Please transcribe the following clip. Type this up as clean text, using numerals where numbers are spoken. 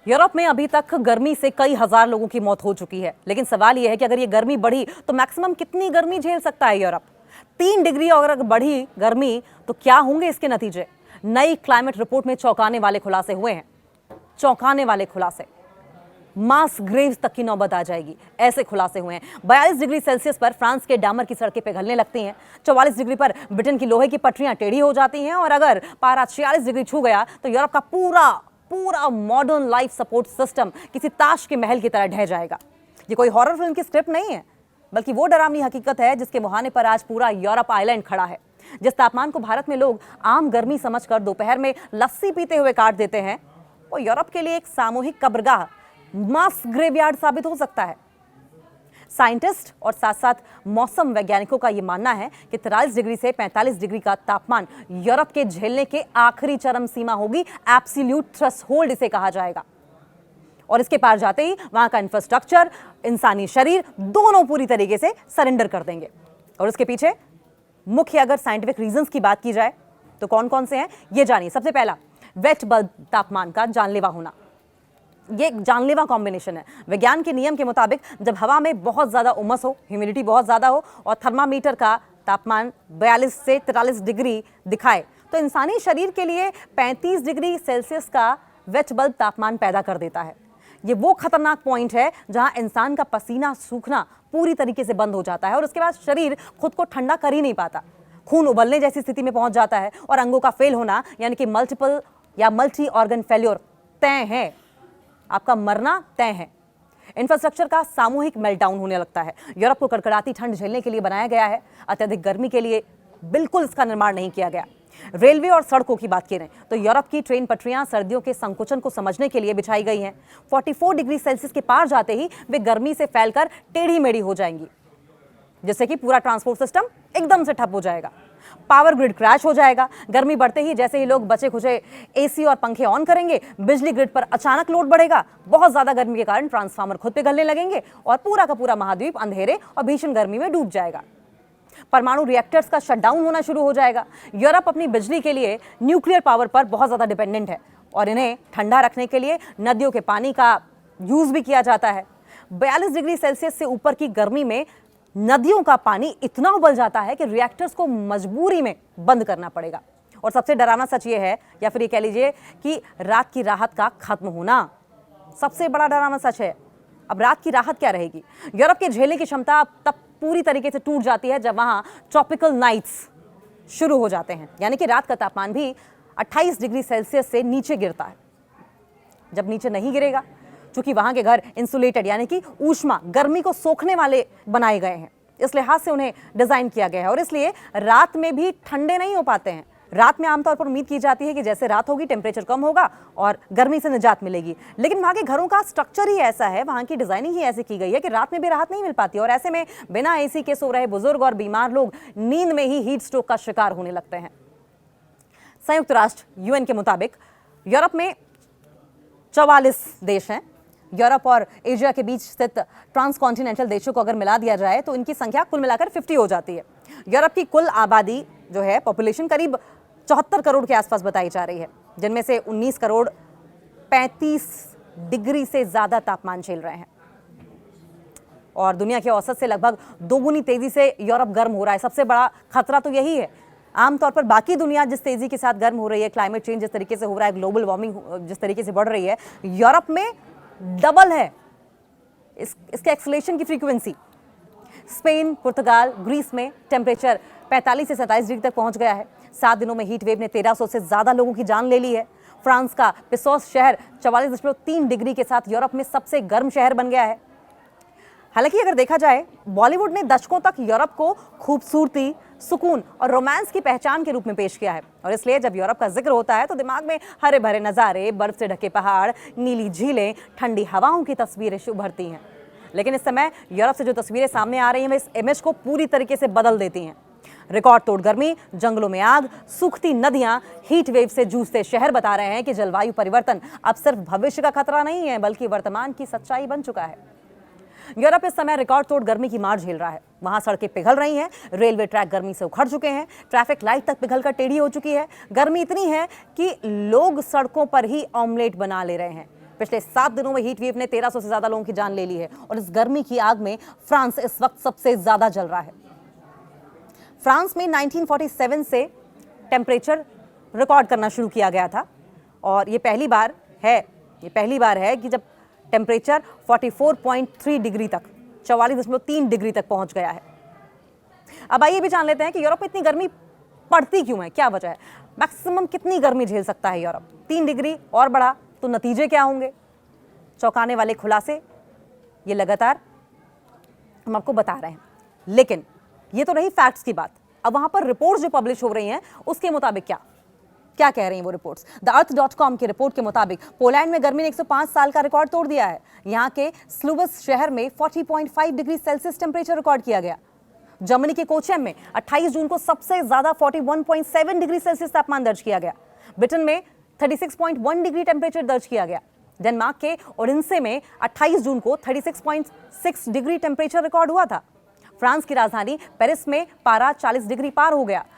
Europe में अभी तक गर्मी से कई हजार लोगों की मौत हो चुकी है, लेकिन सवाल यह है कि अगर ये गर्मी बढ़ी तो मैक्सिमम कितनी गर्मी झेल सकता है यूरोप। 3 डिग्री और अगर बढ़ी गर्मी तो क्या होंगे इसके नतीजे। नई क्लाइमेट रिपोर्ट में चौंकाने वाले खुलासे हुए हैं, चौंकाने वाले खुलासे। मास ग्रेव्स तक की नौबत आ जाएगी, ऐसे खुलासे हुए हैं। 42 डिग्री सेल्सियस पर फ्रांस के डामर की सड़कें पिघलने लगती हैं। 44 डिग्री पर ब्रिटेन की लोहे की पटरियां टेढ़ी हो जाती हैं और अगर पारा 46 डिग्री छू गया तो यूरोप का पूरा पूरा मॉडर्न लाइफ सपोर्ट सिस्टम किसी ताश के महल की तरह ढह जाएगा। ये कोई हॉरर फिल्म की स्क्रिप्ट नहीं है, बल्कि वो डरावनी हकीकत है जिसके मुहाने पर आज पूरा यूरोप आइलैंड खड़ा है। जिस तापमान को भारत में लोग आम गर्मी समझकर दोपहर में लस्सी पीते हुए काट देते हैं, वो यूरोप के लिए एक सामूहिक कब्रगाह, मास ग्रेवयार्ड साबित हो सकता है। साइंटिस्ट और साथ साथ मौसम वैज्ञानिकों का यह मानना है कि 43 डिग्री से 45 डिग्री का तापमान यूरोप के झेलने के आखिरी चरम सीमा होगी। एब्सोल्यूट थ्रेशोल्ड इसे कहा जाएगा। और इसके पार जाते ही वहां का इंफ्रास्ट्रक्चर, इंसानी शरीर दोनों पूरी तरीके से सरेंडर कर देंगे। और उसके पीछे मुख्य अगर साइंटिफिक रीजंस की बात की जाए तो कौन कौन से हैं, ये जानिए। सबसे पहला, वेट बल्ब तापमान का जानलेवा होना। ये एक जानलेवा कॉम्बिनेशन है। विज्ञान के नियम के मुताबिक जब हवा में बहुत ज्यादा उमस हो, ह्यूमिडिटी बहुत ज्यादा हो और थर्मामीटर का तापमान 42 से 43 डिग्री दिखाए तो इंसानी शरीर के लिए 35 डिग्री सेल्सियस का वेट बल्ब तापमान पैदा कर देता है। ये वो खतरनाक पॉइंट है जहां इंसान का पसीना सूखना पूरी तरीके से बंद हो जाता है और उसके बाद शरीर खुद को ठंडा कर ही नहीं पाता। खून उबलने जैसी स्थिति में पहुंच जाता है और अंगों का फेल होना यानी कि मल्टीपल या मल्टी ऑर्गन फेल्योर तय है। आपका मरना तय है। इंफ्रास्ट्रक्चर का सामूहिक मेल्टडाउन होने लगता है। यूरोप को कड़कड़ाती ठंड झेलने के लिए बनाया गया है, अत्यधिक गर्मी के लिए बिल्कुल इसका निर्माण नहीं किया गया। रेलवे और सड़कों की बात करें तो यूरोप की ट्रेन पटरियां सर्दियों के संकुचन को समझने के लिए बिछाई गई हैं। 44 डिग्री सेल्सियस के पार जाते ही वे गर्मी से फैलकर टेढ़ी मेढ़ी हो जाएंगी, जिससे कि पूरा ट्रांसपोर्ट सिस्टम एकदम से ठप हो जाएगा। पावर ग्रिड क्रैश हो जाएगा। गर्मी बढ़ते ही जैसे ही लोग बचे खुचे एसी और पंखे ऑन करेंगे, बिजली ग्रिड पर अचानक लोड बढ़ेगा। बहुत ज्यादा गर्मी के कारण ट्रांसफार्मर खुद पिघलने लगेंगे और पूरा का पूरा महाद्वीप अंधेरे और भीषण गर्मी में डूब जाएगा। परमाणु रिएक्टर्स का शटडाउन होना शुरू हो जाएगा। यूरोप अपनी बिजली के लिए न्यूक्लियर पावर पर बहुत ज्यादा डिपेंडेंट है और इन्हें ठंडा रखने के लिए नदियों के पानी का यूज भी किया जाता है। 42 डिग्री सेल्सियस से ऊपर की गर्मी में नदियों का पानी इतना उबल जाता है कि रिएक्टर्स को मजबूरी में बंद करना पड़ेगा। और सबसे डरावना सच ये है, या फिर ये कह लीजिए कि रात की राहत का खत्म होना सबसे बड़ा डरावना सच है। अब रात की राहत क्या रहेगी? यूरोप के झेलने की क्षमता तब पूरी तरीके से टूट जाती है जब वहां ट्रॉपिकल नाइट्स शुरू हो जाते हैं, यानी कि रात का तापमान भी 28 डिग्री सेल्सियस से नीचे गिरता है। जब नीचे नहीं गिरेगा, चूंकि वहां के घर इंसुलेटेड यानी कि ऊष्मा गर्मी को सोखने वाले बनाए गए हैं, इस लिहाज से उन्हें डिजाइन किया गया है और इसलिए रात में भी ठंडे नहीं हो पाते हैं। रात में आमतौर पर उम्मीद की जाती है कि जैसे रात होगी टेम्परेचर कम होगा और गर्मी से निजात मिलेगी, लेकिन वहां के घरों का स्ट्रक्चर ही ऐसा है, वहां की डिजाइनिंग ही ऐसी की गई है कि रात में भी राहत नहीं मिल पाती और ऐसे में बिना एसी के सो रहे बुजुर्ग और बीमार लोग नींद में ही हीट स्ट्रोक का शिकार होने लगते हैं। संयुक्त राष्ट्र यूएन के मुताबिक यूरोप में 44 देश हैं। यूरोप और एशिया के बीच स्थित ट्रांसकॉन्टिनेंटल देशों को अगर मिला दिया जाए तो इनकी संख्या कुल मिलाकर 50 हो जाती है। यूरोप की कुल आबादी जो है, पॉपुलेशन करीब 74 करोड़ के आसपास बताई जा रही है, जिनमें से 19 करोड़ 35 डिग्री से ज्यादा तापमान झेल रहे हैं और दुनिया के औसत से लगभग दोगुनी तेजी से यूरोप गर्म हो रहा है। सबसे बड़ा खतरा तो यही है। आमतौर पर बाकी दुनिया जिस तेजी के साथ गर्म हो रही है, क्लाइमेट चेंज जिस तरीके से हो रहा है, ग्लोबल वार्मिंग जिस तरीके से बढ़ रही है, यूरोप में डबल है इसके एक्सेलेरेशन की फ्रीक्वेंसी। स्पेन, पुर्तगाल, ग्रीस में टेम्परेचर 45 से 27 डिग्री तक पहुंच गया है। 7 दिनों में हीट वेव ने 1300 से ज्यादा लोगों की जान ले ली है। फ्रांस का पिसोस शहर 44.3 डिग्री के साथ यूरोप में सबसे गर्म शहर बन गया है। हालांकि अगर देखा जाए, बॉलीवुड ने दशकों तक यूरोप को खूबसूरती, सुकून और रोमांस की पहचान के रूप में पेश किया है और इसलिए जब यूरोप का जिक्र होता है तो दिमाग में हरे भरे नज़ारे, बर्फ से ढके पहाड़, नीली झीलें, ठंडी हवाओं की तस्वीरें उभरती हैं। लेकिन इस समय यूरोप से जो तस्वीरें सामने आ रही हैं, वे इस इमेज को पूरी तरीके से बदल देती हैं। रिकॉर्ड तोड़ गर्मी, जंगलों में आग, सूखती नदियां, हीट वेव से जूझते शहर बता रहे हैं कि जलवायु परिवर्तन अब सिर्फ भविष्य का खतरा नहीं है, बल्कि वर्तमान की सच्चाई बन चुका है। यूरोप इस समय रिकॉर्ड तोड़ गर्मी की मार झेल रहा है। वहां सड़कें पिघल रही हैं, रेलवे ट्रैक गर्मी से उखड़ चुके हैं, ट्रैफिक लाइट तक पिघलकर टेढ़ी हो चुकी है। गर्मी इतनी है कि लोग सड़कों पर ही ऑमलेट बना ले रहे हैं। पिछले 7 दिनों में हीट वेव ने 1300 से ज्यादा लोगों की जान ले ली है और इस गर्मी की आग में फ्रांस इस वक्त सबसे ज्यादा जल रहा है। फ्रांस में 1947 से टेम्परेचर रिकॉर्ड करना शुरू किया गया था और ये पहली बार है कि जब टेम्परेचर 44.3 डिग्री तक 44.3 डिग्री तक पहुंच गया है। अब आइए भी जान लेते हैं कि यूरोप में इतनी गर्मी पड़ती क्यों है, क्या वजह है, मैक्सिमम कितनी गर्मी झेल सकता है यूरोप। 3 डिग्री और बढ़ा तो नतीजे क्या होंगे, चौंकाने वाले खुलासे ये लगातार हम आपको बता रहे हैं। लेकिन ये तो रही फैक्ट्स की बात। अब वहां पर रिपोर्ट्स जो पब्लिश हो रही हैं उसके मुताबिक क्या कह रही हैं वो रिपोर्ट्स। द अर्थ.com की रिपोर्ट के मुताबिक पोलैंड में गर्मी ने 105 साल का रिकॉर्ड तोड़ दिया है। यहां के स्लूबस शहर में 40.5 डिग्री सेल्सियस टेम्परेचर रिकॉर्ड किया गया। जर्मनी के कोचेम में 28 जून को सबसे ज्यादा 41.7 डिग्री सेल्सियस तापमान दर्ज किया गया। ब्रिटेन में 36.1 डिग्री टेम्परेचर दर्ज किया गया। डेनमार्क के ओडेंसे में 28 जून को 36.6 डिग्री टेम्परेचर रिकॉर्ड हुआ था। फ्रांस की राजधानी पेरिस में पारा 40 डिग्री पार हो गया।